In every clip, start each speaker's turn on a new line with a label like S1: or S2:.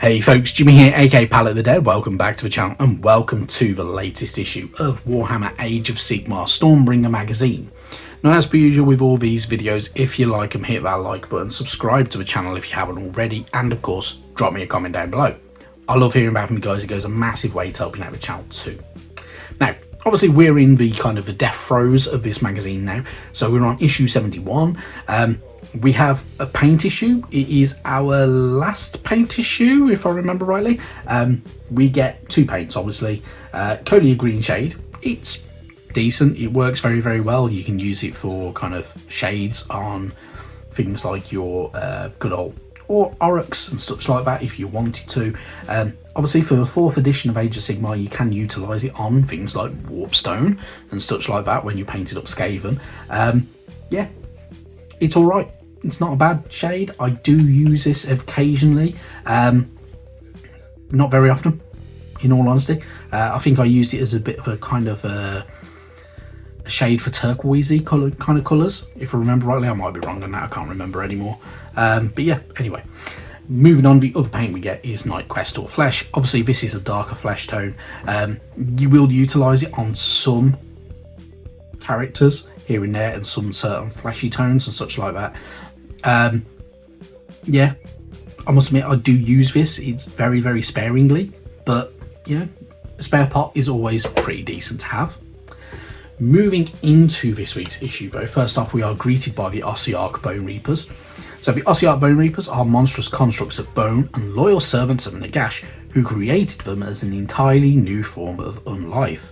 S1: Hey folks, Jimmy here, aka Palette of the Dead. Welcome back to the channel and welcome to the latest issue of Warhammer Age of Sigmar Stormbringer magazine. Now, as per usual with all these videos, if you like them, hit that like button, subscribe to the channel if you haven't already, and of course, drop me a comment down below. I love hearing about from you guys. It goes a massive way to helping out the channel too. Now, obviously we're in the kind of the death throes of this magazine now, so we're on issue 71. We have a paint issue. It is our last paint issue, if I remember rightly. We get two paints, obviously. Colia Green Shade. It's decent. It works very, very well. You can use it for kind of shades on things like your good old Oryx and such like that if you wanted to. Obviously, for the 4th edition of Age of Sigmar, you can utilise it on things like Warpstone and such like that when you painted up Skaven. Yeah, it's all right. It's not a bad shade. I do use this occasionally, not very often, in all honesty. I think I used it as a bit of a kind of a shade for turquoisey kind of colours, if I remember rightly. I might be wrong on that, I can't remember anymore. But yeah, anyway, moving on, the other paint we get is Night Quest or Flesh. Obviously, this is a darker flesh tone. You will utilise it on some characters here and there and some certain fleshy tones and such like that. Yeah, I must admit I do use this. It's very, very sparingly, but you know, a spare pot is always pretty decent to have. Moving into this week's issue though, first off we are greeted by the Ossiarch Bone Reapers. So the Ossiarch Bone Reapers are monstrous constructs of bone and loyal servants of Nagash, who created them as an entirely new form of unlife.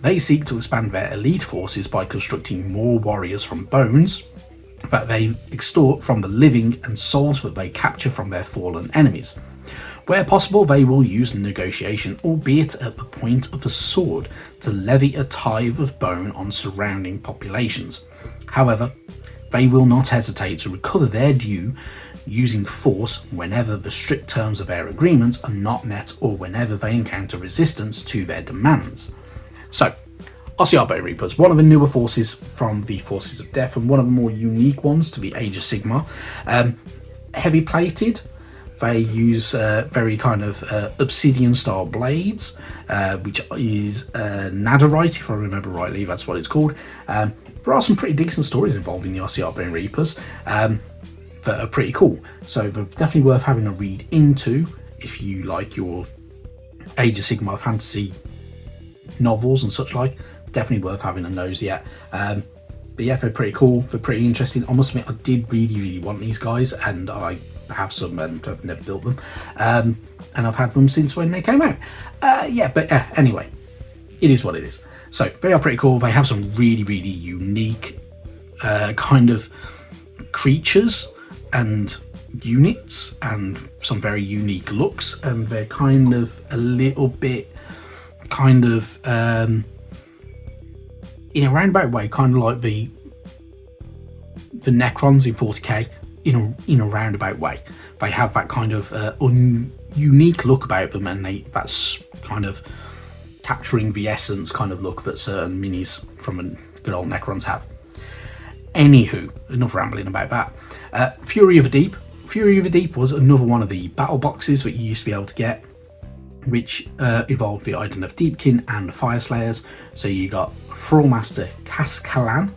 S1: They seek to expand their elite forces by constructing more warriors from bones that they extort from the living and souls that they capture from their fallen enemies. Where possible, they will use negotiation, albeit at the point of a sword, to levy a tithe of bone on surrounding populations. However, they will not hesitate to recover their due using force whenever the strict terms of their agreement are not met or whenever they encounter resistance to their demands. So, Ossiarch Bone Reapers, one of the newer forces from the Forces of Death and one of the more unique ones to the Age of Sigmar. Heavy plated, they use very kind of obsidian style blades, which is Naderite, if I remember rightly, that's what it's called. There are some pretty decent stories involving the Ossiarch Bone Reapers that are pretty cool, so they're definitely worth having a read into if you like your Age of Sigmar fantasy novels and such like. Definitely worth having a nosy at. But yeah, they're pretty cool, they're pretty interesting. I must admit, I did really want these guys, and I have some and I've never built them, and I've had them since when they came out. Anyway, it is what it is. So they are pretty cool. They have some really unique kind of creatures and units and some very unique looks, and they're kind of a little bit kind of in a roundabout way, kind of like the Necrons in 40k in a roundabout way. They have that kind of unique look about them, and that's kind of capturing the essence kind of look that certain minis from a good old Necrons have. Anywho, enough rambling about that. Fury of the Deep. Fury of the Deep was another one of the battle boxes that you used to be able to get, which evolved the Iden of Deepkin and the Fire Slayers. So you got Thrallmaster Kaskalan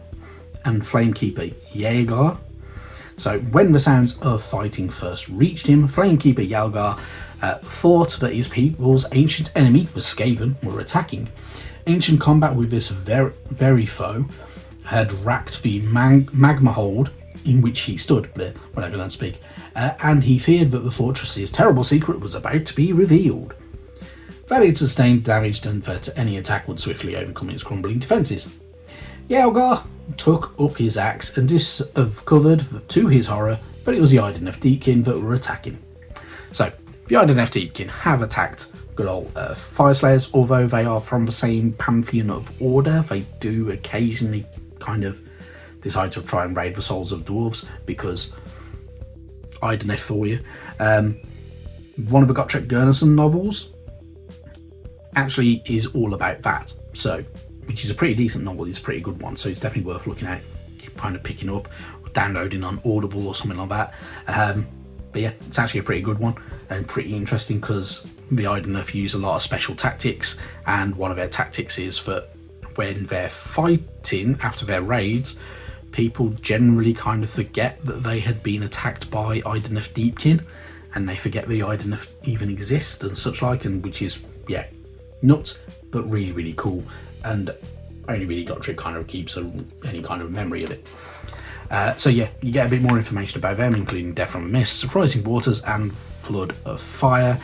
S1: and Flamekeeper Yaelgar. So when the sounds of fighting first reached him, Flamekeeper Yaelgar thought that his people's ancient enemy, the Skaven, were attacking. Ancient combat with this very foe had racked the magma hold in which he stood, when I can speak, and he feared that the fortress's terrible secret was about to be revealed. That it sustained damage and that any attack would swiftly overcome its crumbling defences. Yaelgar took up his axe and discovered, to his horror, that it was the Iden of Deepkin that were attacking. So, the Iden of Deepkin have attacked good old Fire Slayers, although they are from the same pantheon of order. They do occasionally kind of decide to try and raid the souls of dwarves, because Iden for you. One of the Gottfried Gurnason novels actually is all about that, so which is a pretty decent novel. It's a pretty good one, so it's definitely worth looking at, kind of picking up, downloading on Audible or something like that. But yeah, it's actually a pretty good one and pretty interesting because the Ideneth use a lot of special tactics, and one of their tactics is that when they're fighting after their raids, people generally kind of forget that they had been attacked by Ideneth Deepkin, and they forget the Ideneth even exist and such like, and which is, yeah, nuts, but really, really cool, and only really Gotrek kind of keeps any kind of memory of it. So yeah, you get a bit more information about them, including Death from a Mist, Surprising Waters, and Flood of Fire,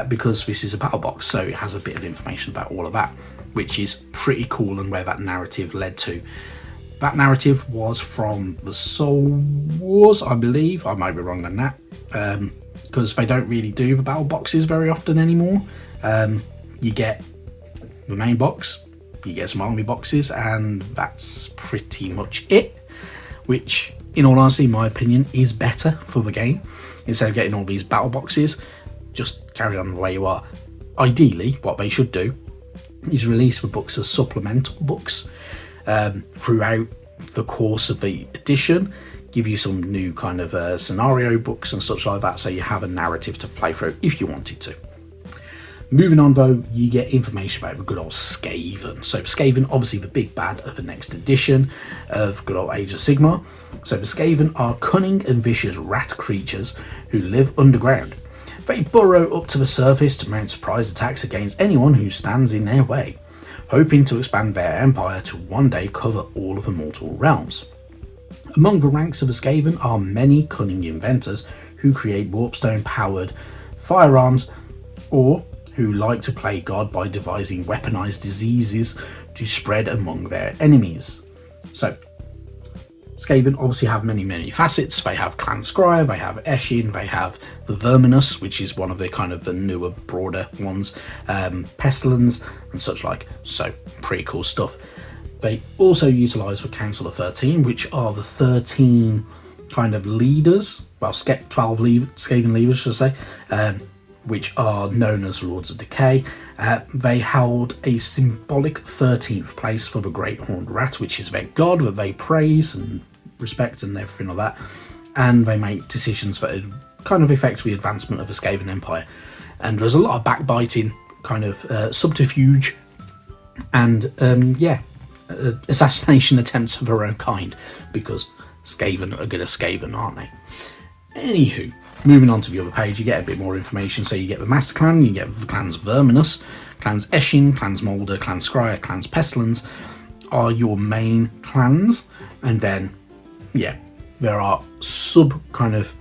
S1: because this is a battle box, so it has a bit of information about all of that, which is pretty cool, and where that narrative led to. That narrative was from the Soul Wars, I believe. I might be wrong on that, because they don't really do the battle boxes very often anymore. You get the main box, you get some army boxes, and that's pretty much it. Which, in all honesty, in my opinion, is better for the game. Instead of getting all these battle boxes, just carry on the way you are. Ideally, what they should do is release the books as supplemental books throughout the course of the edition, give you some new kind of scenario books and such like that, so you have a narrative to play through if you wanted to. Moving on though, you get information about the good old Skaven. So Skaven, obviously the big bad of the next edition of good old Age of Sigmar. So the Skaven are cunning and vicious rat creatures who live underground. They burrow up to the surface to mount surprise attacks against anyone who stands in their way, hoping to expand their empire to one day cover all of the mortal realms. Among the ranks of the Skaven are many cunning inventors who create warpstone powered firearms, or who like to play God by devising weaponized diseases to spread among their enemies. So, Skaven obviously have many facets. They have Clan Scryer, they have Eshin, they have the Verminus, which is one of the kind of the newer, broader ones, Pestilence and such like. So, pretty cool stuff. They also utilise the Council of 13, which are the 13 kind of leaders, well, 12 Skaven leaders, should I say, which are known as Lords of Decay. They held a symbolic 13th place for the Great Horned Rat, which is their god that they praise and respect and everything like that. And they make decisions that kind of affect the advancement of the Skaven Empire. And there's a lot of backbiting, kind of subterfuge, and assassination attempts of their own kind, because Skaven are gonna Skaven, aren't they? Anywho, moving on to the other page, you get a bit more information. So you get the Master Clan, you get the clans Verminus, clans Eshin, clans Molder, clans Scryer, clans Pestilence are your main clans. And then, yeah, there are sub kind of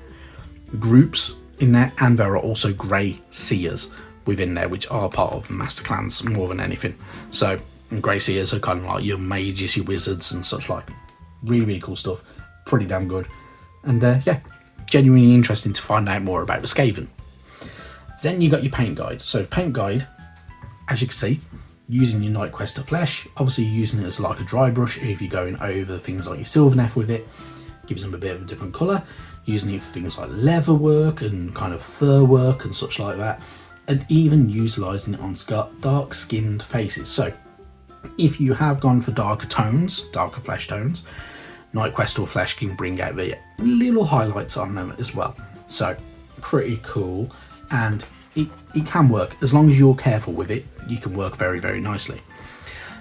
S1: groups in there, and there are also Grey Seers within there, which are part of the Master Clans more than anything. So, Grey Seers are kind of like your mages, your wizards and such like. Really, really cool stuff. Pretty damn good. And yeah, genuinely interesting to find out more about the Skaven. Then you got your paint guide. So paint guide, as you can see, using your Night Quest of Flesh, obviously using it as like a dry brush if you're going over things like your Sylvaneth with it, gives them a bit of a different colour. Using it for things like leather work and kind of fur work and such like that, and even utilising it on dark skinned faces. So if you have gone for darker tones, darker flesh tones, Night Quest or Flesh can bring out the little highlights on them as well. So pretty cool, and it can work as long as you're careful with it. You can work very, very nicely.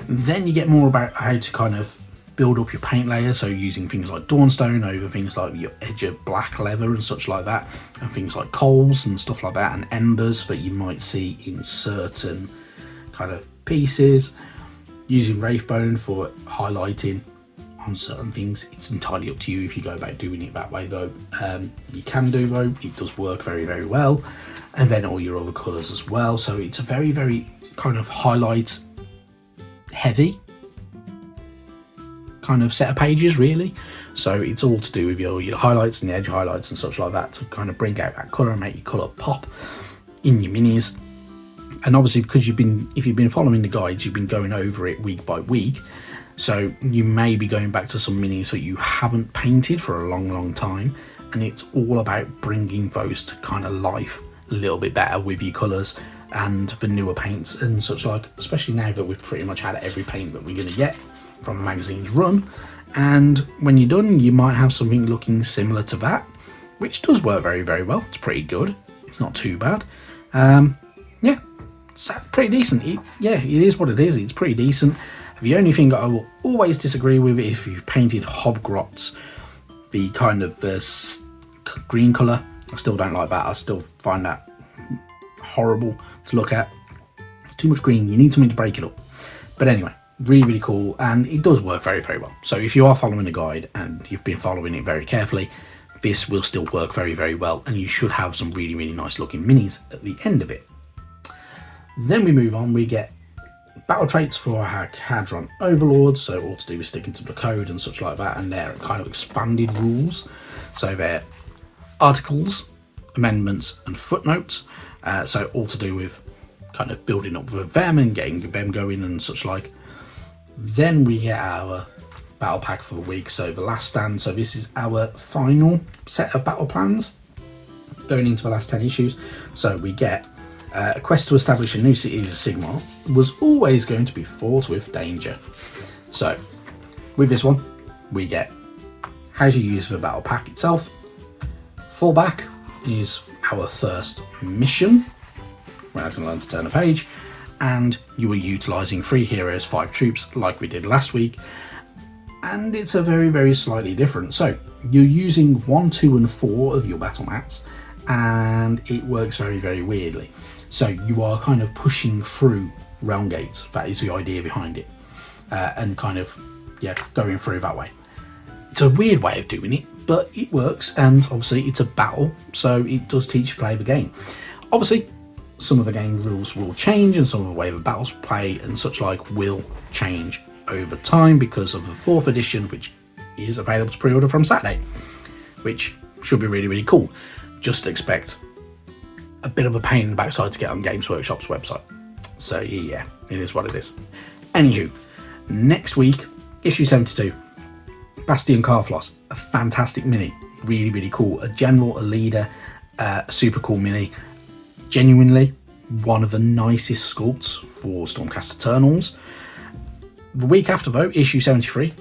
S1: Then you get more about how to kind of build up your paint layer, so using things like Dawnstone over things like your edge of black leather and such like that, and things like coals and stuff like that, and embers that you might see in certain kind of pieces. Using Wraithbone for highlighting on certain things. It's entirely up to you if you go about doing it that way though. You can do though, it does work very, very well. And then all your other colours as well. So it's a very, very kind of highlight heavy kind of set of pages really. So it's all to do with your highlights and the edge highlights and such like that, to kind of bring out that colour and make your colour pop in your minis. And obviously because if you've been following the guides, you've been going over it week by week. So you may be going back to some minis that you haven't painted for a long, long time. And it's all about bringing those to kind of life a little bit better with your colours and the newer paints and such like, especially now that we've pretty much had every paint that we're going to get from the magazine's run. And when you're done, you might have something looking similar to that, which does work very, very well. It's pretty good. It's not too bad. Yeah, it's pretty decent. It is what it is. It's pretty decent. The only thing I will always disagree with, if you've painted Hobgrots, the kind of green colour, I still don't like that. I still find that horrible to look at. Too much green. You need something to break it up. But anyway, really, really cool, and it does work very, very well. So if you are following the guide and you've been following it very carefully, this will still work very, very well, and you should have some really, really nice looking minis at the end of it. Then we move on, we get battle traits for our Kharadron Overlords, so all to do with sticking to the code and such like that, and they're kind of expanded rules. So they're articles, amendments, and footnotes, so all to do with kind of building up with them and getting them going and such like. Then we get our battle pack for the week, so the last stand. So this is our final set of battle plans going into the last 10 issues. So we get a quest to establish a new city as Sigmar was always going to be fraught with danger. So with this one, we get how to use the battle pack itself. Fallback is our first mission, where I can learn to turn a page, and you are utilising 3 heroes, 5 troops, like we did last week, and it's a very, very slightly different. So you're using 1, 2, and 4 of your battle mats, and it works very, very weirdly. So you are kind of pushing through realm gates. That is the idea behind it, and kind of going through that way. It's a weird way of doing it, but it works, and obviously it's a battle, so it does teach you to play the game. Obviously some of the game rules will change, and some of the way the battles play and such like will change over time because of the 4th edition, which is available to pre-order from Saturday, which should be really, really cool. Just expect a bit of a pain in the backside to get on Games Workshop's website. So yeah, it is what it is. Anywho, next week, issue 72, Bastion Carfloss, a fantastic mini, really, really cool. A general, a leader, a super cool mini. Genuinely one of the nicest sculpts for Stormcast Eternals. The week after though, issue 73,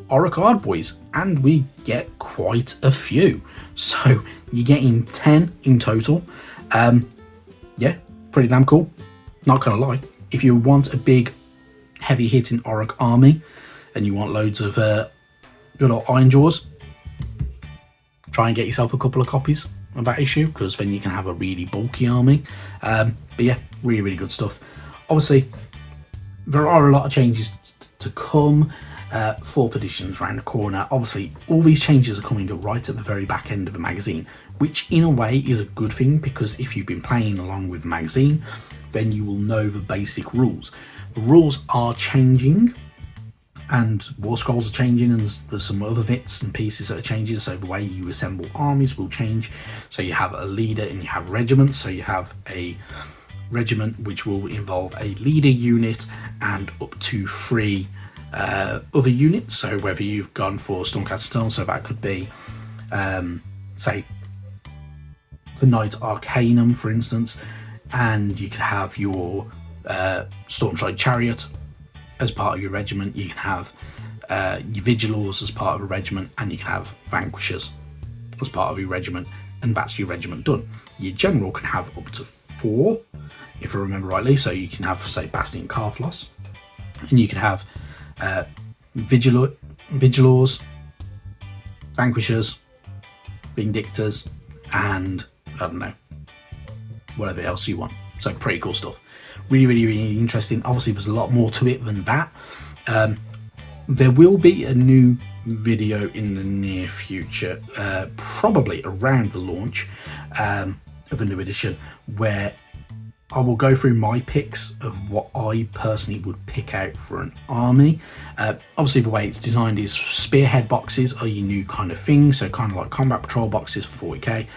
S1: Oricard boys, and we get quite a few. So you're getting 10 in total. Yeah, pretty damn cool. Not gonna lie, if you want a big heavy hitting Oric army and you want loads of good old Iron Jaws, try and get yourself a couple of copies of that issue, because then you can have a really bulky army. But yeah, really, really good stuff. Obviously there are a lot of changes to come. 4th edition's around the corner. Obviously all these changes are coming right at the very back end of the magazine, which in a way is a good thing, because if you've been playing along with the magazine, then you will know the basic rules. The rules are changing, and War Scrolls are changing, and there's some other bits and pieces that are changing, so the way you assemble armies will change. So you have a leader and you have regiments. So you have a regiment which will involve a leader unit and up to 3 other units. So whether you've gone for Stormcast Eternal, so that could be say the Knight Arcanum, for instance, and you could have your Stormstrike Chariot as part of your regiment. You can have your Vigilors as part of a regiment, and you can have Vanquishers as part of your regiment, and that's your regiment done. Your general can have up to 4, if I remember rightly. So you can have, say, Bastion Carfloss, and you can have Vigilors, Vanquishers, Vindictors, and I don't know, whatever else you want. So pretty cool stuff. Really, really, really interesting. Obviously there's a lot more to it than that. There will be a new video in the near future, probably around the launch of a new edition, where I will go through my picks of what I personally would pick out for an army. Obviously the way it's designed is spearhead boxes are your new kind of thing, so kind of like combat patrol boxes for 40k,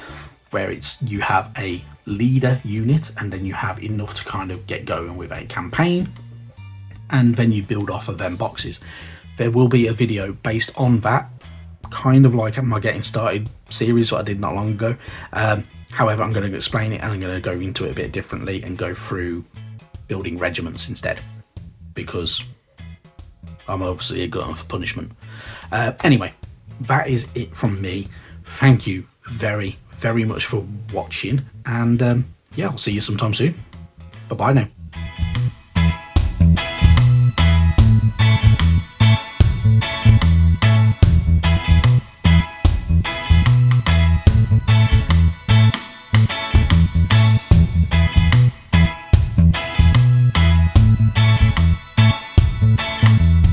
S1: where it's you have a leader unit and then you have enough to kind of get going with a campaign, and then you build off of them boxes. There will be a video based on that, kind of like my Getting Started series that I did not long ago. However, I'm going to explain it and I'm going to go into it a bit differently and go through building regiments instead, because I'm obviously a glutton for punishment. Anyway, that is it from me. Thank you very, very much for watching, and yeah, I'll see you sometime soon. Bye bye now.